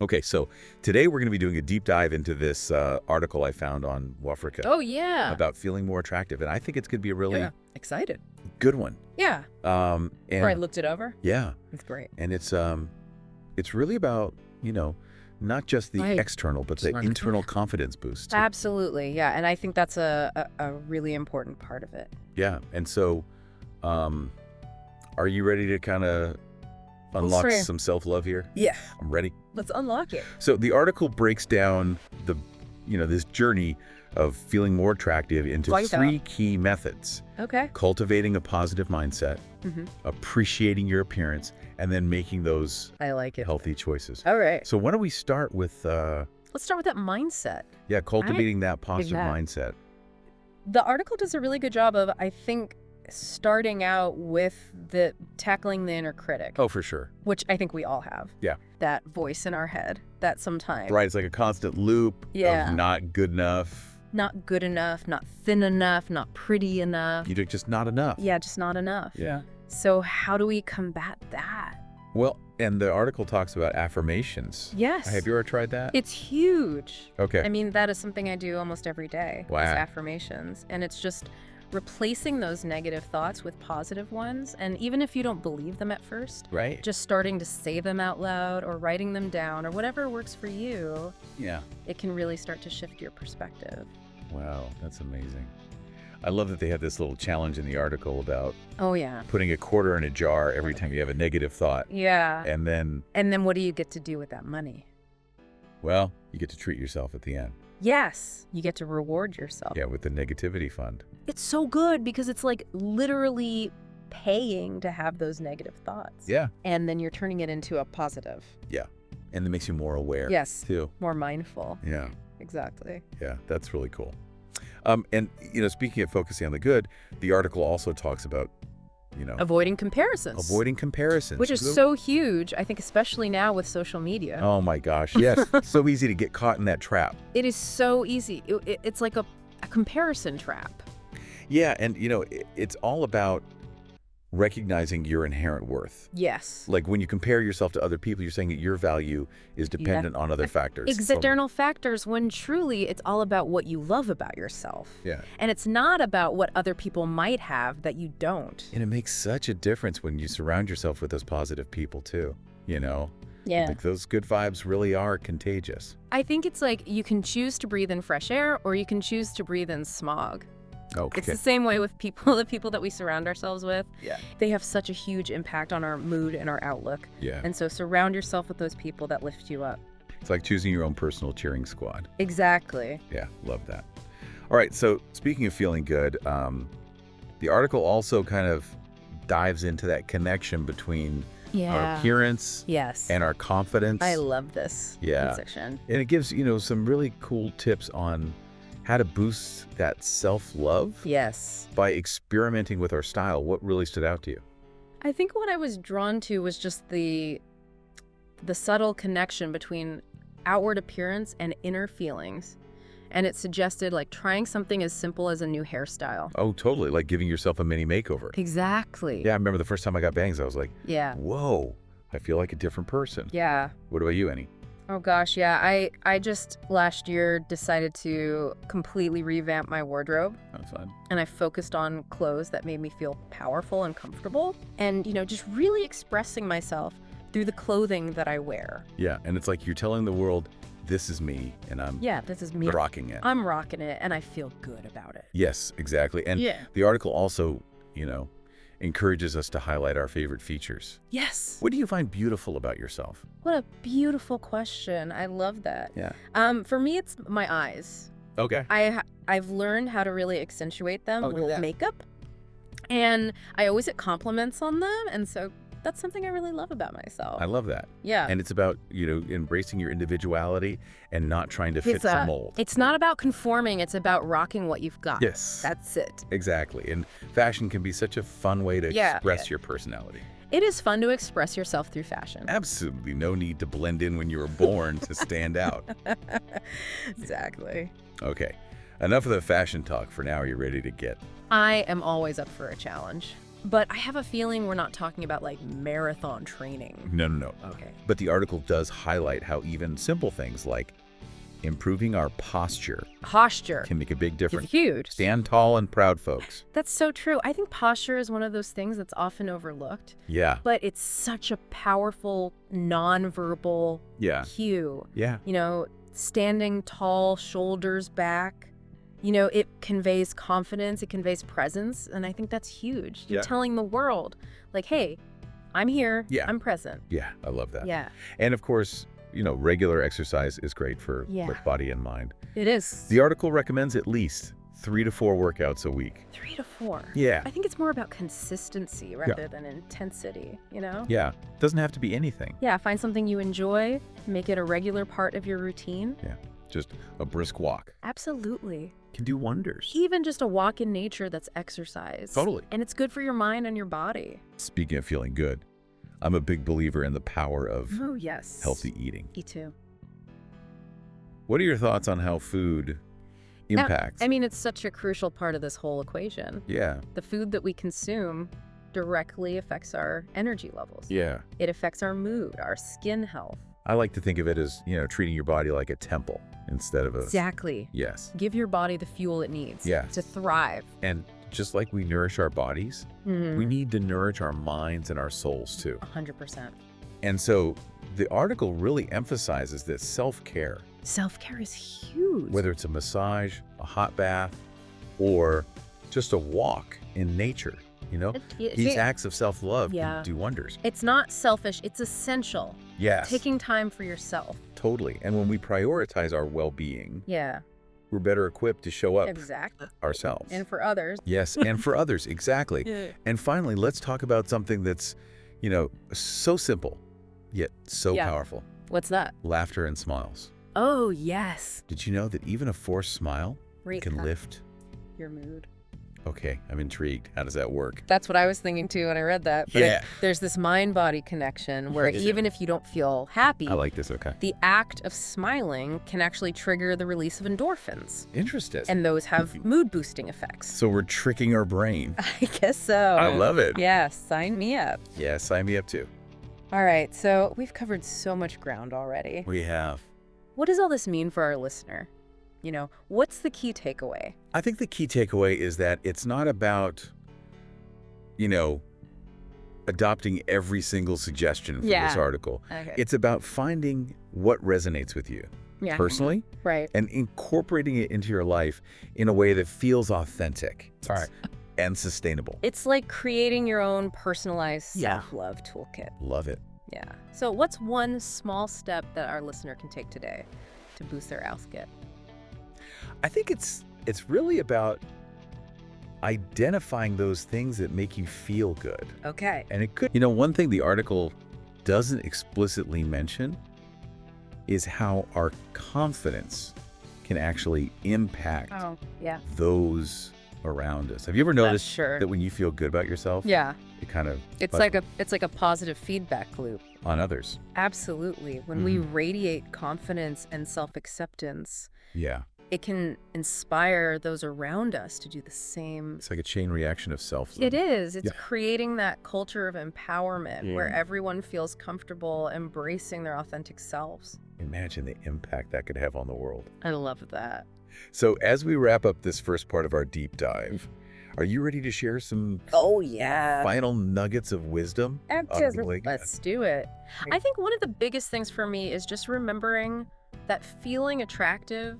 Okay, so today we're going to be doing a deep dive into this article I found on Wafrika Oh, yeah. about feeling more attractive, and I think it's going to be a really Excited. good one. Yeah. And Before I looked it over. yeah, It's great. and it's really about, not just the Right. external, but the internal confidence boost. Absolutely. Yeah. And I think that's a really important part of it. Yeah, and so, are you ready to kind of unlock ready. some self-love here? Yeah. I'm ready. Let's unlock it. So the article breaks down this journey of feeling more attractive into Like that. 3 key methods: Okay. cultivating a positive mindset, Mm-hmm. appreciating your appearance, and then making those I like it. healthy choices. All right. So why don't we start with, Let's start with that mindset. cultivating that positive that. mindset. The article does a really good job of, I think, starting out with tackling the inner critic, Oh, for sure. which I think we all have. Yeah. That voice in our head that sometimes Right, it's like a constant loop Yeah. of not good enough. not good enough, not thin enough, not pretty enough. You're just not enough. Yeah, just not enough. Yeah. So how do we combat that? Well, and the article talks about affirmations. Yes. Have you ever tried that? It's huge. Okay. I mean, that is something I do almost every day. Wow. Is affirmations. And it's just replacing those negative thoughts with positive ones. And even if you don't believe them at first, Right? just starting to say them out loud or writing them down or whatever works for you, Yeah. it can really start to shift your perspective. Wow, that's amazing. I love that they have this little challenge in the article about Oh, yeah. putting a quarter in a jar every time you have a negative thought. Yeah. And then, And then what do you get to do with that money? well, you get to treat yourself at the end. Yes. You get to reward yourself. Yeah, with the negativity fund. It's so good because it's like literally paying to have those negative thoughts. Yeah. And then you're turning it into a positive. Yeah. And it makes you more aware. Yes. Too. More mindful. Yeah. Exactly. Yeah, that's really cool. And, speaking of focusing on the good, the article also talks about, Avoiding comparisons. avoiding comparisons. Which is so huge, I think, especially now with social media. Oh my gosh, yes. So easy to get caught in that trap. It is so easy. It's like a comparison trap. Yeah, and it's all about recognizing your inherent worth. Yes. Like when you compare yourself to other people, you're saying that your value is dependent on other factors. External factors, when truly it's all about what you love about yourself. Yeah. And it's not about what other people might have that you don't. And it makes such a difference when you surround yourself with those positive people too, Yeah. Like those good vibes really are contagious. I think it's like you can choose to breathe in fresh air or you can choose to breathe in smog. Okay. It's the same way with people, the people that we surround ourselves with. Yeah. They have such a huge impact on our mood and our outlook. Yeah. And so surround yourself with those people that lift you up. It's like choosing your own personal cheering squad. Exactly. Yeah, love that. All right, so speaking of feeling good, the article also kind of dives into that connection between our appearance Yes. and our confidence. I love this section. And it gives, some really cool tips on how to boost that self-love Yes. by experimenting with our style. What really stood out to you? I think what I was drawn to was just the subtle connection between outward appearance and inner feelings. And it suggested like trying something as simple as a new hairstyle. Oh, totally. Like giving yourself a mini makeover. Exactly. Yeah, I remember the first time I got bangs, I was like, Yeah. whoa, I feel like a different person. Yeah. What about you, Annie? Oh gosh, yeah. I just last year decided to completely revamp my wardrobe. That's fun. And I focused on clothes that made me feel powerful and comfortable. And, just really expressing myself through the clothing that I wear. Yeah, and it's like you're telling the world, this is me, and I'm This is me. rocking it. I'm rocking it, and I feel good about it. Yes, exactly. And the article also, encourages us to highlight our favorite features. Yes. What do you find beautiful about yourself? What a beautiful question. I love that. Yeah. For me, it's my eyes. Okay. I've learned how to really accentuate them with yeah. makeup. And I always get compliments on them, and so that's something I really love about myself. I love that. Yeah. And it's about, embracing your individuality and not trying to fit some mold. It's not about conforming, it's about rocking what you've got. Yes. That's it. Exactly. And fashion can be such a fun way to express your personality. It is fun to express yourself through fashion. Absolutely. No need to blend in when you were born to stand out. Exactly. Okay. Enough of the fashion talk for now. Are you ready to get? I am always up for a challenge. But I have a feeling we're not talking about like marathon training. No. Okay. But the article does highlight how even simple things like improving our posture can make a big difference. It's huge. Stand tall and proud, folks. That's so true. I think posture is one of those things that's often overlooked. Yeah. But it's such a powerful nonverbal cue. Yeah. You know, standing tall, shoulders back. You know, it conveys confidence, it conveys presence, and I think that's huge. You're telling the world, like, hey, I'm here, I'm present. Yeah, I love that. Yeah. And of course, you know, regular exercise is great for both body and mind. It is. The article recommends at least 3 to 4 workouts a week. 3 to 4? Yeah. I think it's more about consistency rather than intensity, you know? Yeah. It doesn't have to be anything. Yeah, find something you enjoy, make it a regular part of your routine. Yeah. Just a brisk walk. Absolutely. Can do wonders. Even just a walk in nature that's exercise. Totally. And it's good for your mind and your body. Speaking of feeling good, I'm a big believer in the power of healthy eating. Me too. What are your thoughts on how food impacts? I mean, it's such a crucial part of this whole equation. Yeah. The food that we consume directly affects our energy levels. Yeah. It affects our mood, our skin health. I like to think of it as, you know, treating your body like a temple instead of a... Exactly. Yes. Give your body the fuel it needs to thrive. And just like we nourish our bodies, we need to nourish our minds and our souls too. 100%. And so the article really emphasizes that self-care. Self-care is huge. Whether it's a massage, a hot bath, or just a walk in nature, you know? These acts of self-love can do wonders. It's not selfish, it's essential. Yes. Taking time for yourself. Totally. And when we prioritize our well-being, we're better equipped to show up ourselves. And for others. Yes, and for others, exactly. And finally, let's talk about something that's, you know, so simple, yet so powerful. What's that? Laughter and smiles. Oh, yes. Did you know that even a forced smile can lift your mood? Okay, I'm intrigued. How does that work? That's what I was thinking too when I read that. But there's this mind-body connection where even if you don't feel happy, I like this, the act of smiling can actually trigger the release of endorphins. Interesting. And those have mood-boosting effects. So we're tricking our brain. I guess so. I love it. Yeah, sign me up. Yeah, sign me up too. All right, so we've covered so much ground already. We have. What does all this mean for our listener? You know, what's the key takeaway? I think the key takeaway is that it's not about, you know, adopting every single suggestion from this article. It's about finding what resonates with you personally and incorporating it into your life in a way that feels authentic and sustainable. It's like creating your own personalized self-love toolkit. Love it. Yeah. So what's one small step that our listener can take today to boost their outfit? I think it's really about identifying those things that make you feel good. Okay. And it could, you know, one thing the article doesn't explicitly mention is how our confidence can actually impact those around us. Have you ever noticed that when you feel good about yourself, it kind of it's like a positive feedback loop on others? Absolutely. When we radiate confidence and self-acceptance, it can inspire those around us to do the same. It's like a chain reaction of self-love. It is. It's creating that culture of empowerment where everyone feels comfortable embracing their authentic selves. Imagine the impact that could have on the world. I love that. So as we wrap up this first part of our deep dive, are you ready to share some final nuggets of wisdom? Absolutely. Let's do it. I think one of the biggest things for me is just remembering that feeling attractive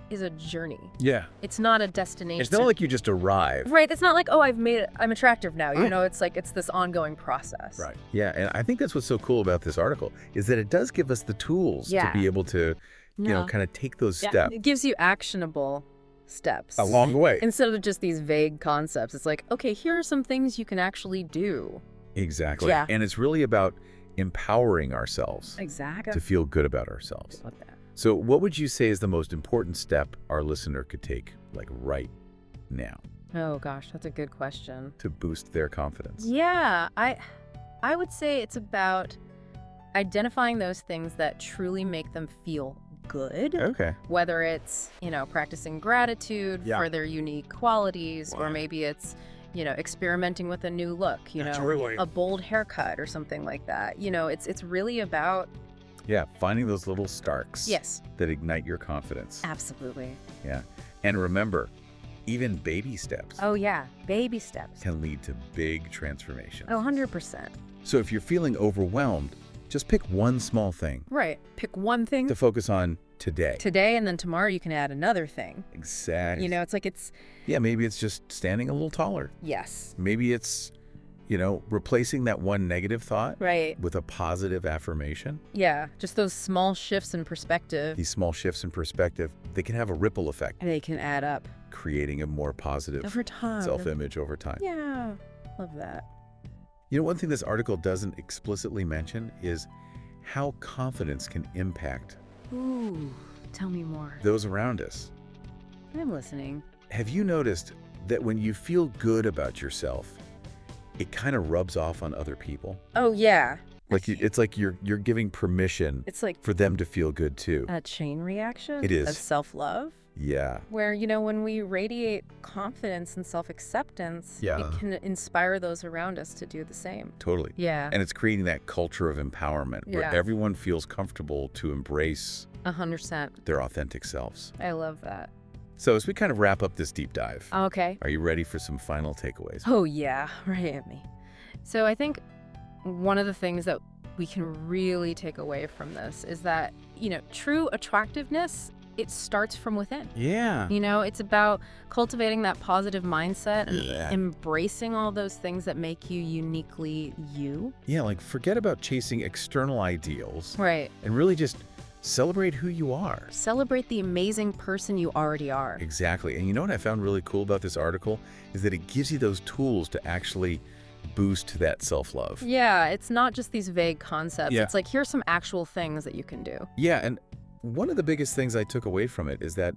is a journey. Yeah. It's not a destination. It's not like you just arrive. Right. It's not like, oh, I'm attractive now. You know, it's like, it's this ongoing process. Right. Yeah. And I think that's what's so cool about this article is that it does give us the tools to be able to, you know, kind of take those steps. It gives you actionable steps. Along the way. Instead of just these vague concepts. It's like, okay, here are some things you can actually do. Exactly. Yeah. And it's really about empowering ourselves. Exactly. To feel good about ourselves. I love that. So what would you say is the most important step our listener could take, like right now? Oh gosh, that's a good question. To boost their confidence. Yeah, I would say it's about identifying those things that truly make them feel good. Okay. Whether it's, you know, practicing gratitude for their unique qualities, or maybe it's, experimenting with a new look, a bold haircut or something like that. It's really about... Yeah, finding those little sparks. Yes. That ignite your confidence. Absolutely. Yeah. And remember, even baby steps. Oh, yeah. Baby steps. Can lead to big transformations. Oh, 100%. So if you're feeling overwhelmed, just pick one small thing. Right. Pick one thing. To focus on today. Today, and then tomorrow you can add another thing. Exactly. It's... Yeah, maybe it's just standing a little taller. Yes. Maybe it's, replacing that one negative thought. Right. With a positive affirmation. Yeah, just those small shifts in perspective. These small shifts in perspective, they can have a ripple effect. They can add up. Creating a more positive over time. Self-image over time. Yeah, love that. One thing this article doesn't explicitly mention is how confidence can impact... Ooh, tell me more. ...those around us. I'm listening. Have you noticed that when you feel good about yourself, it kind of rubs off on other people? Oh, yeah. It's like you're giving permission for them to feel good too. A chain reaction? It is. Of self-love? Yeah. Where, when we radiate confidence and self-acceptance, yeah. it can inspire those around us to do the same. Totally. Yeah. And it's creating that culture of empowerment where everyone feels comfortable to embrace 100% their authentic selves. I love that. So as we kind of wrap up this deep dive, okay. Are you ready for some final takeaways? Oh, yeah. Right at me. So I think one of the things that we can really take away from this is that, true attractiveness, it starts from within. Yeah. It's about cultivating that positive mindset and embracing all those things that make you uniquely you. Yeah, forget about chasing external ideals. Right. And really just celebrate who you are. Celebrate the amazing person you already are. Exactly. And you know what I found really cool about this article is that it gives you those tools to actually boost that self-love. Yeah, it's not just these vague concepts. Yeah. It's here's some actual things that you can do. Yeah, and one of the biggest things I took away from it is that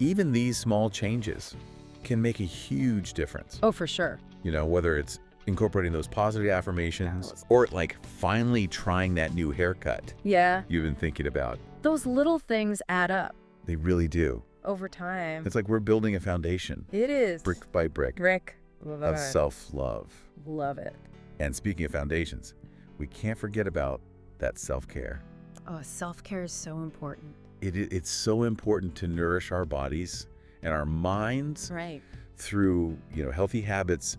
even these small changes can make a huge difference. Oh, for sure. Whether it's incorporating those positive affirmations or finally trying that new haircut. Yeah. You've been thinking about. Those little things add up. They really do. Over time. It's like we're building a foundation. It is. Brick by brick. Of self-love. Love it. And speaking of foundations, we can't forget about that self-care. Oh, self-care is so important. It's so important to nourish our bodies and our minds through, healthy habits,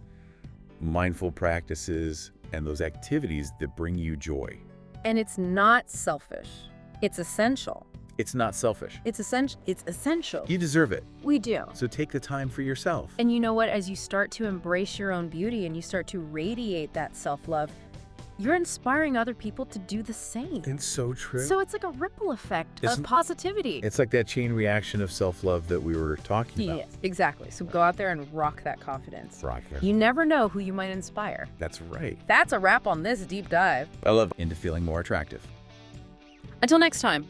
mindful practices, and those activities that bring you joy. And it's not selfish. It's essential. It's not selfish. It's essential. You deserve it. We do. So take the time for yourself. And you know what? As you start to embrace your own beauty and you start to radiate that self-love, you're inspiring other people to do the same. It's so true. So it's like a ripple effect of positivity. It's like that chain reaction of self-love that we were talking about. Yes, exactly. So go out there and rock that confidence. Rock it. You never know who you might inspire. That's right. That's a wrap on this deep dive. I love Into Feeling More Attractive. Until next time.